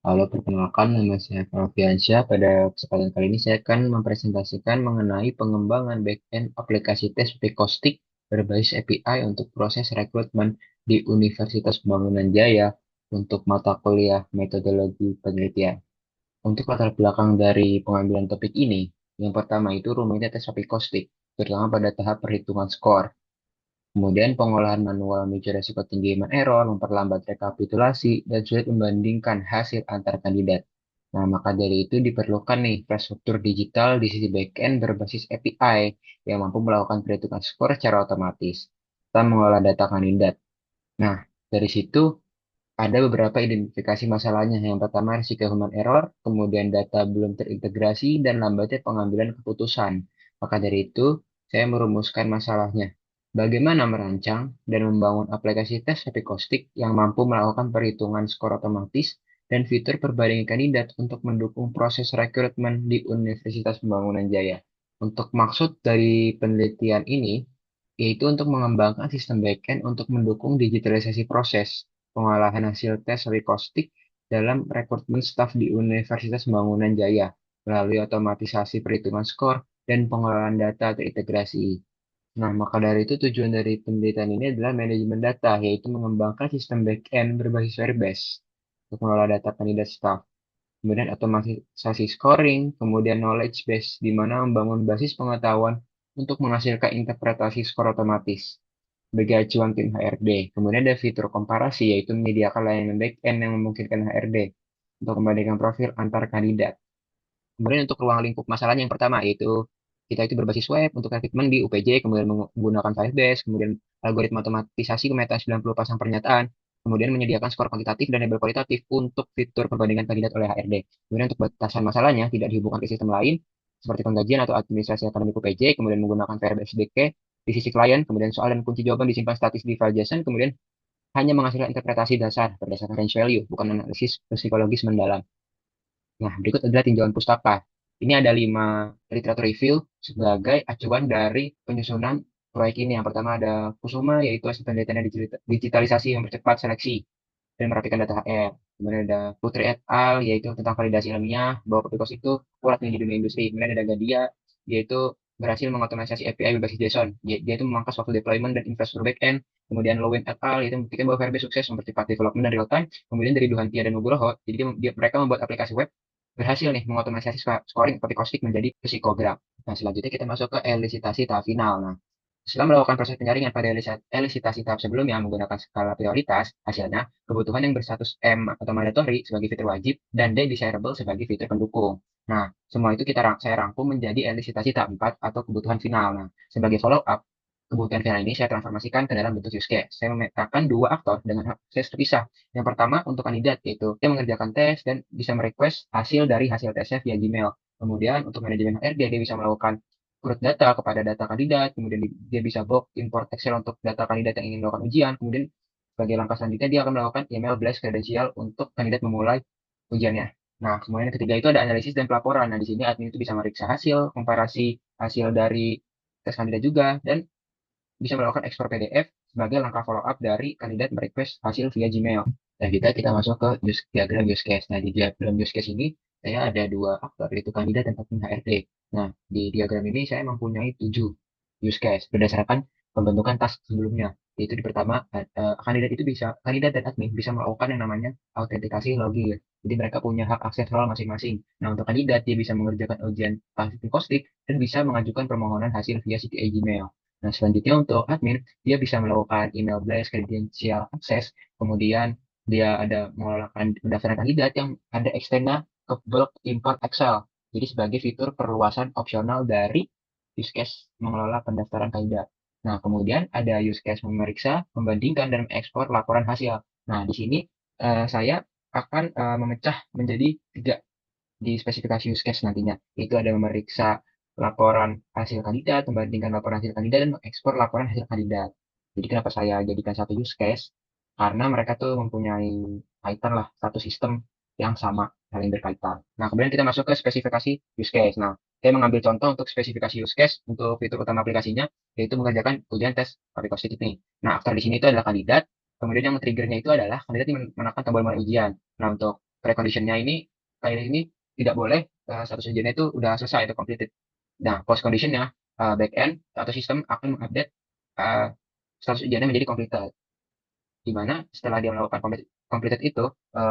Halo, perkenalkan nama saya Alfiansyah. Pada kesempatan kali ini saya akan mempresentasikan mengenai pengembangan backend aplikasi tes Picostic berbasis API untuk proses rekrutmen di Universitas Pembangunan Jaya untuk mata kuliah metodologi penelitian. Untuk latar belakang dari pengambilan topik ini, yang pertama itu rumitnya tes Picostic, terutama pada tahap perhitungan skor. Kemudian pengolahan manual memicu resiko tinggi human error, memperlambat rekapitulasi, dan sulit membandingkan hasil antar kandidat. Nah, maka dari itu diperlukan nih infrastruktur digital di sisi backend berbasis API yang mampu melakukan perhitungan skor secara otomatis serta mengolah data kandidat. Nah, dari situ ada beberapa identifikasi masalahnya. Yang pertama, risiko human error, kemudian data belum terintegrasi, dan lambatnya pengambilan keputusan. Maka dari itu, saya merumuskan masalahnya. Bagaimana merancang dan membangun aplikasi tes epistemik yang mampu melakukan perhitungan skor otomatis dan fitur perbandingan kandidat untuk mendukung proses rekrutmen di Universitas Pembangunan Jaya. Untuk maksud dari penelitian ini, yaitu untuk mengembangkan sistem backend untuk mendukung digitalisasi proses pengolahan hasil tes Rikostik dalam rekrutmen staf di Universitas Pembangunan Jaya melalui otomatisasi perhitungan skor dan pengolahan data terintegrasi. Nah, maka dari itu tujuan dari penelitian ini adalah manajemen data, yaitu mengembangkan sistem backend berbasis Firebase untuk mengelola data kandidat staf. Kemudian otomatisasi scoring, kemudian knowledge base, di mana membangun basis pengetahuan untuk menghasilkan interpretasi skor otomatis sebagai acuan tim HRD. Kemudian ada fitur komparasi, yaitu menyediakan layanan backend yang memungkinkan HRD untuk membandingkan profil antar kandidat. Kemudian untuk ruang lingkup masalahnya yang pertama, yaitu kita itu berbasis web untuk rekrutmen di UPJ, kemudian menggunakan Firebase, kemudian algoritma otomatisasi pemetaan 90 pasang pernyataan, kemudian menyediakan skor kuantitatif dan label kualitatif untuk fitur perbandingan kandidat oleh HRD. Kemudian untuk batasan masalahnya tidak dihubungkan ke sistem lain, seperti penggajian atau administrasi akademik UPJ, kemudian menggunakan Firebase SDK di sisi klien, kemudian soal dan kunci jawaban disimpan statis di file JSON, kemudian hanya menghasilkan interpretasi dasar berdasarkan range value, bukan analisis psikologis mendalam. Nah, berikut adalah tinjauan pustaka. Ini ada 5 literatur review sebagai acuan dari penyusunan proyek ini. Yang pertama ada Kusuma, yaitu hasil penelitian digitalisasi yang mempercepat seleksi dan merapikan data HR. Kemudian ada Putri et al, yaitu tentang validasi ilmiah, bahwa Kopikos itu kuat nih di dunia industri. Kemudian ada Gadia, yaitu berhasil mengotomatisasi API berbasis JSON. Dia itu memangkas waktu deployment dan infrastruktur backend. Kemudian Lowen et al, yaitu membuktikan bahwa Firebase sukses mempercepat development dan real time. Kemudian dari Duhantia dan Nugroho, jadi mereka membuat aplikasi web berhasil nih mengotomatisasi scoring Kopikostik menjadi psikogram. Nah, selanjutnya kita masuk ke elisitasi tahap final. Nah, setelah melakukan proses penyaringan pada elisitasi tahap sebelumnya menggunakan skala prioritas, hasilnya kebutuhan yang berstatus M atau mandatory sebagai fitur wajib dan D desirable sebagai fitur pendukung. Nah, semua itu saya rangkum menjadi elisitasi tahap 4 atau kebutuhan final. Nah, sebagai follow up, kebutuhan final ini saya transformasikan ke dalam bentuk use case. Saya memetakan dua aktor dengan akses terpisah. Yang pertama untuk kandidat, yaitu dia mengerjakan tes dan bisa merequest hasil dari hasil tesnya via Gmail. Kemudian untuk manajemen HRD, dia bisa melakukan urut data kepada data kandidat, kemudian dia bisa bulk import Excel untuk data kandidat yang ingin melakukan ujian, kemudian sebagai langkah selanjutnya dia akan melakukan email blast kredensial untuk kandidat memulai ujiannya. Nah, kemudian yang ketiga itu ada analisis dan pelaporan. Nah, di sini admin itu bisa meriksa hasil, komparasi hasil dari tes kandidat juga, dan bisa melakukan ekspor PDF sebagai langkah follow up dari kandidat merequest hasil via Gmail. Dan kita masuk ke diagram use case. Nah, di diagram use case ini saya ada dua aktor, yaitu kandidat dan admin HRD. Nah, di diagram ini saya mempunyai 7 use case berdasarkan pembentukan task sebelumnya. Yaitu di pertama, kandidat dan admin bisa melakukan yang namanya autentikasi login. Jadi mereka punya hak akses role masing-masing. Nah, untuk kandidat, dia bisa mengerjakan ujian posting dan bisa mengajukan permohonan hasil via CTA Gmail. Nah, selanjutnya untuk admin, dia bisa melakukan email blast, credential access, kemudian dia ada mengelola pendaftaran kandidat yang ada extendnya ke bulk import Excel. Jadi sebagai fitur perluasan opsional dari use case mengelola pendaftaran kandidat. Nah, kemudian ada use case memeriksa, membandingkan, dan mengekspor laporan hasil. Nah, di sini saya akan memecah menjadi 3 di spesifikasi use case nantinya. Itu ada memeriksa laporan hasil kandidat, membandingkan laporan hasil kandidat, dan mengekspor laporan hasil kandidat. Jadi kenapa saya jadikan satu use case? Karena mereka tuh mempunyai kaitan lah, satu sistem yang sama, saling berkaitan. Nah, kemudian kita masuk ke spesifikasi use case. Nah, saya mengambil contoh untuk spesifikasi use case untuk fitur utama aplikasinya, yaitu mengerjakan ujian tes public positif nih. Nah, aktor di sini itu adalah kandidat, kemudian yang triggernya itu adalah kandidat yang menekan tombol mulai ujian. Nah, untuk Preconditionnya ini kayak ini tidak boleh status ujiannya itu udah selesai atau completed. Nah, post conditionnya backend atau sistem akan mengupdate uh, status ujiannya menjadi completed. Di mana setelah dia melakukan completed itu,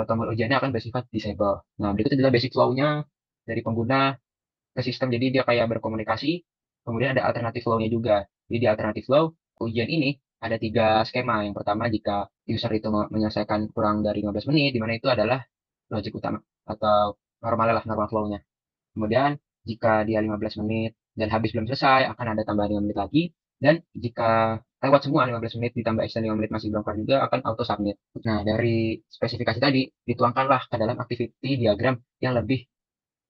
tombol ujiannya akan bersifat disable. Nah, berikut adalah basic flow-nya dari pengguna ke sistem. Jadi dia kayak berkomunikasi, kemudian ada alternatif flow-nya juga. Jadi di alternatif flow, ujian ini ada tiga skema. Yang pertama, jika user itu menyelesaikan kurang dari 15 menit, di mana itu adalah logik utama atau normal lah, normal flow-nya. Kemudian jika dia 15 menit dan habis belum selesai, akan ada tambahan 5 menit lagi. Dan jika lewat semua 15 menit ditambah extend 5 menit masih belum kelar juga, akan auto submit. Nah, dari spesifikasi tadi, dituangkanlah ke dalam activity diagram yang lebih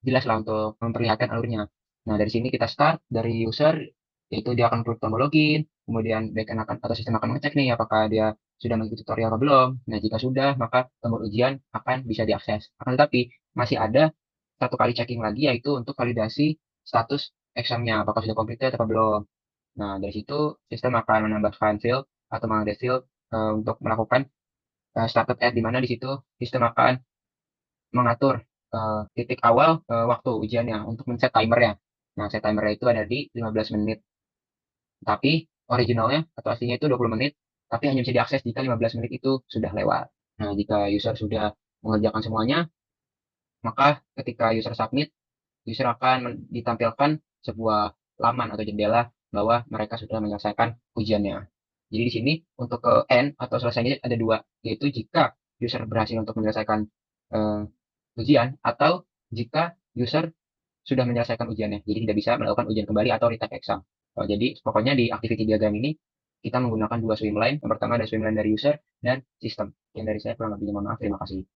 jelas lah untuk memperlihatkan alurnya. Nah, dari sini kita start dari user, yaitu dia akan klik tombol login, kemudian backend akan atau sistem akan mengecek nih apakah dia sudah mengikuti tutorial atau belum. Nah, jika sudah, maka tombol ujian akan bisa diakses. Akan tetapi, masih ada satu kali checking lagi, yaitu untuk validasi status examnya, apakah sudah completed atau belum. Nah, dari situ sistem akan menambahkan field atau mengupdate field untuk melakukan startup ad, di mana di situ sistem akan mengatur titik awal waktu ujiannya untuk men-set timernya. Nah, set timernya itu ada di 15 menit. Tapi originalnya atau aslinya itu 20 menit, tapi hanya bisa diakses jika 15 menit itu sudah lewat. Nah, jika user sudah mengerjakan semuanya, maka ketika user submit, user akan ditampilkan sebuah laman atau jendela bahwa mereka sudah menyelesaikan ujiannya. Jadi di sini untuk ke end atau selesainya ada dua, yaitu jika user berhasil untuk menyelesaikan eh, ujian atau jika user sudah menyelesaikan ujiannya. Jadi tidak bisa melakukan ujian kembali atau retake exam. Jadi pokoknya di activity diagram ini kita menggunakan dua swimline. Yang pertama ada swimline dari user dan sistem. Yang dari saya kurang lebihnya mohon maaf. Terima kasih.